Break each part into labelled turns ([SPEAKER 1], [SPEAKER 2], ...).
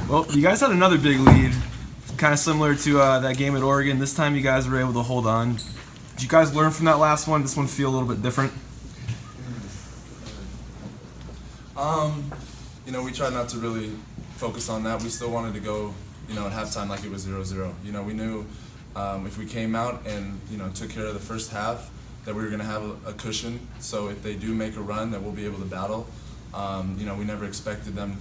[SPEAKER 1] Well, you guys had another big lead, kind of similar to that game at Oregon. This time you guys were able to hold on. Did you guys learn from that last one? This one feel a little bit different?
[SPEAKER 2] We tried not to really focus on that. We still wanted to go, at halftime like it was 0-0. We knew if we came out and, took care of the first half, that we were going to have a cushion. So if they do make a run, that we'll be able to battle. We never expected them,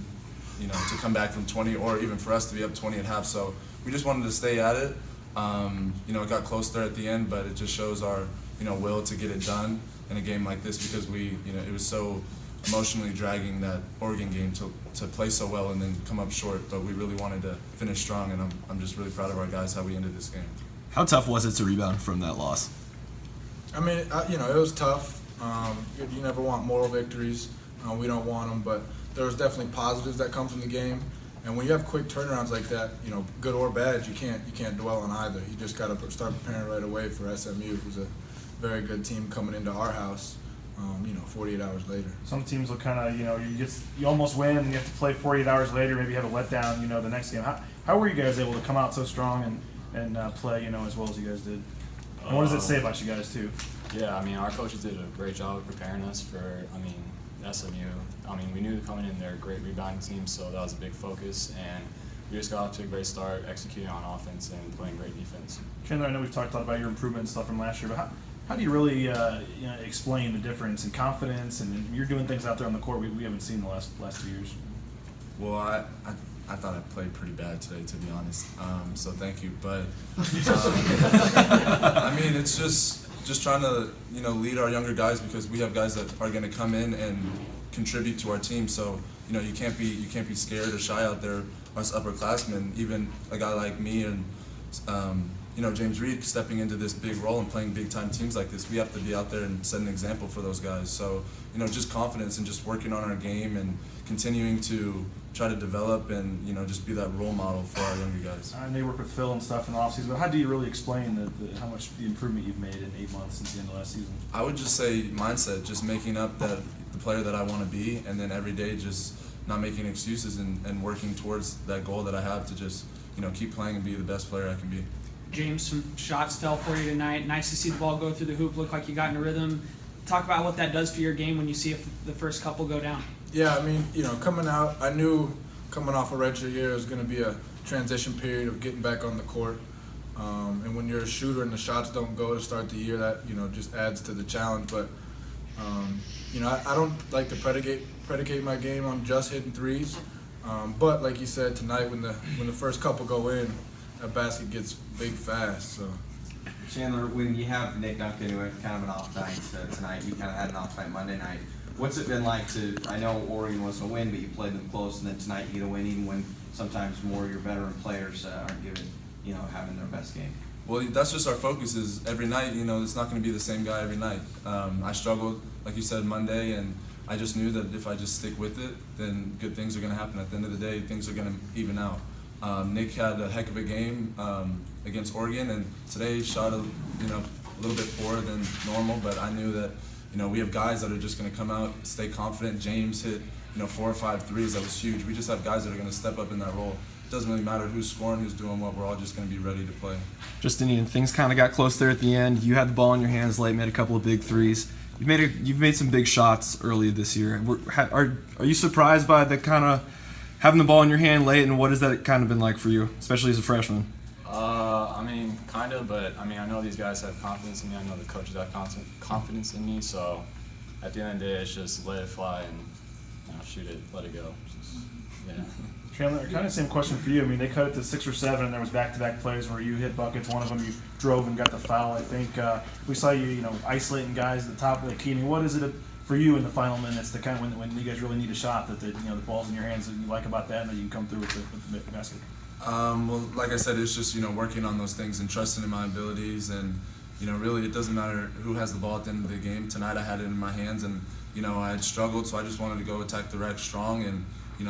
[SPEAKER 2] to come back from 20 or even for us to be up 20 at half. So we just wanted to stay at it. It got close there at the end, but it just shows our, will to get it done in a game like this because it was so emotionally dragging that Oregon game to play so well and then come up short. But we really wanted to finish strong, and I'm just really proud of our guys how we ended this game.
[SPEAKER 1] How tough was it to rebound from that loss?
[SPEAKER 3] I mean, it was tough. You never want moral victories. We don't want them, but there was definitely positives that come from the game. And when you have quick turnarounds like that, good or bad, you can't dwell on either. You just got to start preparing right away for SMU, who's a very good team coming into our house. 48 hours later.
[SPEAKER 4] Some teams will kind of, you almost win and you have to play 48 hours later, maybe have a letdown, the next game. How were you guys able to come out so strong and play, as well as you guys did? And what does it say about you guys, too?
[SPEAKER 5] Yeah, our coaches did a great job of preparing us for, SMU. We knew coming in, they're a great rebounding team, so that was a big focus. And we just got off to a great start, executing on offense and playing great defense.
[SPEAKER 4] Chandler, I know we've talked a lot about your improvement and stuff from last year, but how do you really explain the difference in confidence? And you're doing things out there on the court we haven't seen the last 2 years.
[SPEAKER 2] Well, I thought I played pretty bad today, to be honest. So thank you. But it's just trying to lead our younger guys because we have guys that are going to come in and contribute to our team. So you can't be scared or shy out there. Us upperclassmen, even a guy like me and James Reid stepping into this big role and playing big time teams like this, we have to be out there and set an example for those guys. So just confidence and just working on our game and continuing to try to develop and just be that role model for our younger guys.
[SPEAKER 4] I know you work with Phil and stuff in the offseason, but how do you really explain how much the improvement you've made in 8 months since the end of last season?
[SPEAKER 2] I would just say mindset, just making up the player that I want to be, and then every day just not making excuses and working towards that goal that I have to just keep playing and be the best player I can be.
[SPEAKER 6] James, some shots fell for you tonight. Nice to see the ball go through the hoop. Look like you got in a rhythm. Talk about what that does for your game when you see the first couple go down.
[SPEAKER 3] Yeah, coming out, I knew coming off a redshirt year it was going to be a transition period of getting back on the court. And when you're a shooter and the shots don't go to start the year, that just adds to the challenge. But I don't like to predicate my game on just hitting threes. But like you said tonight, when the first couple go in, that basket gets big fast. So.
[SPEAKER 7] Chandler, when you have Nick Duncan, who had kind of an off night tonight, you kind of had an off night Monday night. What's it been like I know Oregon was a win, but you played them close, and then tonight you get a win even when sometimes more of your veteran players aren't having their best game?
[SPEAKER 2] Well, that's just our focus is every night, it's not going to be the same guy every night. I struggled, like you said, Monday, and I just knew that if I just stick with it, then good things are going to happen. At the end of the day, things are going to even out. Nick had a heck of a game against Oregon, and today he shot a little bit poorer than normal, but I knew that we have guys that are just going to come out, stay confident. James hit 4 or 5 threes. That was huge. We just have guys that are going to step up in that role. It doesn't really matter who's scoring, who's doing what. We're all just going to be ready to play.
[SPEAKER 1] Justinian, things kind of got close there at the end. You had the ball in your hands late, made a couple of big threes. You've made some big shots early this year. Are you surprised by the kind of having the ball in your hand late, and what has that kind of been like for you, especially as a freshman?
[SPEAKER 5] Kind of, but I know these guys have confidence in me. I know the coaches have confidence in me. So at the end of the day, it's just let it fly and shoot it, let it go. Yeah.
[SPEAKER 4] Chandler, kind of same question for you. They cut it to 6 or 7, and there was back-to-back plays where you hit buckets. One of them you drove and got the foul. I think we saw you, isolating guys at the top of the key. What is it for you in the final minutes to kind of when you guys really need a shot that the ball's in your hands that you like about that and that you can come through with the basket?
[SPEAKER 2] Well, like I said, it's just working on those things and trusting in my abilities, and really it doesn't matter who has the ball at the end of the game. Tonight I had it in my hands, and I had struggled, so I just wanted to go attack the rack strong and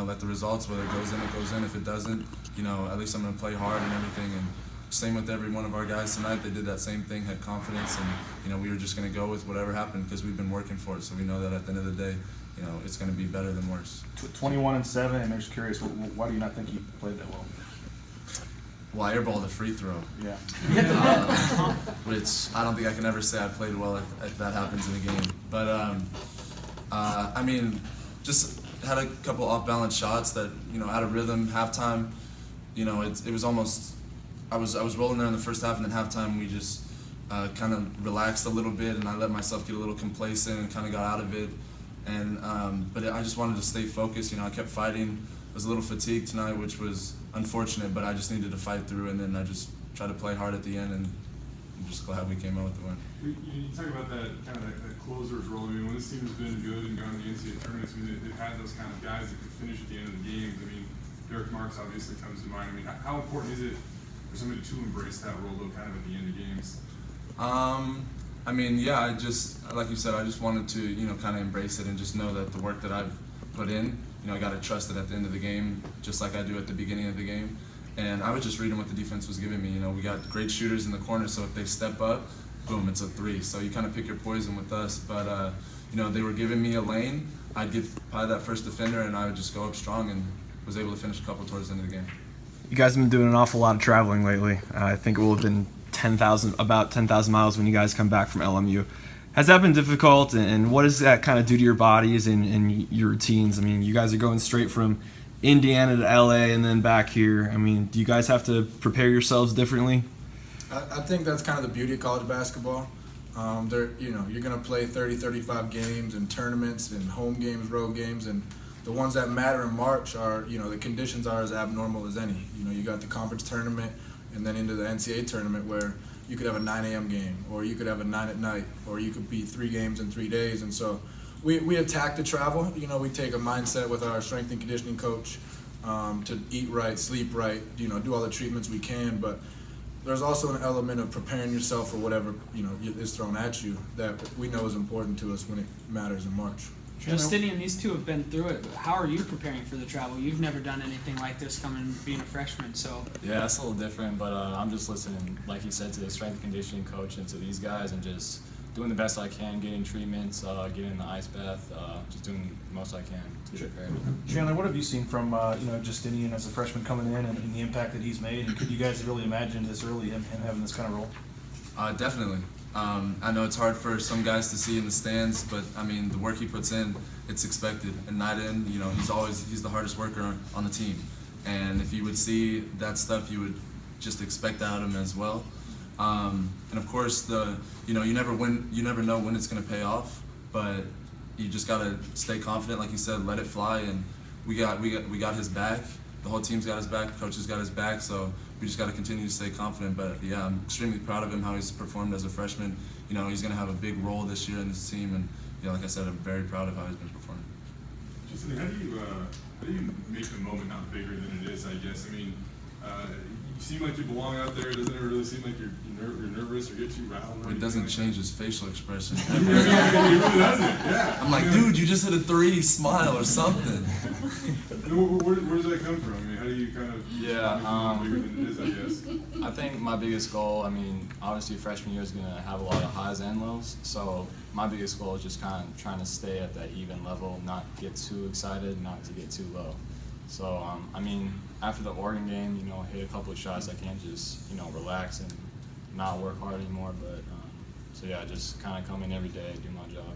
[SPEAKER 2] let the results, whether it goes in, it goes in. If it doesn't, at least I'm going to play hard and everything. And same with every one of our guys tonight. They did that same thing, had confidence, and we were just going to go with whatever happened because we've been working for it. So we know that at the end of the day, you know, it's going to be better than worse.
[SPEAKER 4] 21-7, and I'm just curious, why do you not think you played that well?
[SPEAKER 2] Well, I airballed a free throw,
[SPEAKER 4] Yeah.
[SPEAKER 2] which I don't think I can ever say I played well if that happens in a game. But I mean, just had a couple off-balance shots that, you know, out of rhythm. Halftime, you know, it was almost, I was rolling there in the first half, and then halftime we just kind of relaxed a little bit, and I let myself get a little complacent and kind of got out of it. And but I just wanted to stay focused. You know, I kept fighting. I was a little fatigued tonight, which was unfortunate, but I just needed to fight through, and then I just tried to play hard at the end, and I'm just glad we came out with the win.
[SPEAKER 8] You talk about that kind of that closer's role. I mean, when this team has been good and gone to the NCAA tournaments, I mean, they've had those kind of guys that can finish at the end of the games. I mean, Derek Marks obviously comes to mind. I mean, how important is it for somebody to embrace that role, though, kind of at the end of games?
[SPEAKER 2] I mean, yeah, I just, like you said, I just wanted to, you know, kind of embrace it and just know that the work that I've put in, you know, I got to trust it at the end of the game, just like I do at the beginning of the game. And I was just reading what the defense was giving me. You know, we got great shooters in the corner, so if they step up, boom, it's a three. So you kind of pick your poison with us. But, you know, they were giving me a lane. I'd get probably that first defender, and I would just go up strong and was able to finish a couple towards the end of the game.
[SPEAKER 1] You guys have been doing an awful lot of traveling lately. I think it will have been about 10,000 miles when you guys come back from LMU. Has that been difficult, and what does that kind of do to your bodies and your routines? I mean, you guys are going straight from Indiana to LA and then back here. I mean, do you guys have to prepare yourselves differently?
[SPEAKER 3] I think that's kind of the beauty of college basketball. You know, you're going to play 30, 35 games and tournaments and home games, road games, and the ones that matter in March are, you know, the conditions are as abnormal as any. You know, you got the conference tournament and then into the NCAA tournament where you could have a 9 a.m. game, or you could have a 9 at night, or you could be 3 games in 3 days. And so we attack the travel. You know, we take a mindset with our strength and conditioning coach to eat right, sleep right, you know, do all the treatments we can. But there's also an element of preparing yourself for whatever, you know, is thrown at you that we know is important to us when it matters in March.
[SPEAKER 6] Justinian, these two have been through it. How are you preparing for the travel? You've never done anything like this being a freshman, so.
[SPEAKER 5] Yeah, it's a little different, but I'm just listening, like you said, to the strength and conditioning coach and to these guys, and just doing the best I can, getting treatments, getting in the ice bath, just doing the most I can to prepare.
[SPEAKER 4] Chandler, what have you seen from you know, Justinian as a freshman coming in and the impact that he's made? And could you guys really imagine this early, him having this kind of role?
[SPEAKER 2] Definitely. I know it's hard for some guys to see in the stands, but I mean, the work he puts in, it's expected. And night in, you know, he's the hardest worker on the team. And if you would see that stuff, you would just expect that out of him as well. And of course, you know, you never know when it's going to pay off, but you just got to stay confident, like you said, let it fly. And we got his back. The whole team's got his back. The coach has got his back. So we just got to continue to stay confident. But yeah, I'm extremely proud of him, how he's performed as a freshman. You know, he's going to have a big role this year in this team. And you know, like I said, I'm very proud of how he's been performing.
[SPEAKER 8] Justin, how do you make the moment not bigger than it is? I guess. I mean, you seem like you belong out there. It doesn't ever really seem like you're nervous or get too rattled.
[SPEAKER 2] It doesn't change his facial expression.
[SPEAKER 8] He really doesn't. Yeah.
[SPEAKER 2] I'm like, dude, you just hit a 3, smile or something.
[SPEAKER 8] Where does that come from? I mean, how do you kind of make the moment bigger than it is? I guess.
[SPEAKER 5] I think my biggest goal, I mean, obviously freshman year is going to have a lot of highs and lows, so my biggest goal is just kind of trying to stay at that even level, not get too excited, not to get too low. So, I mean, after the Oregon game, you know, hit a couple of shots, I can't just, you know, relax and not work hard anymore, but, so yeah, just kind of come in every day, do my job.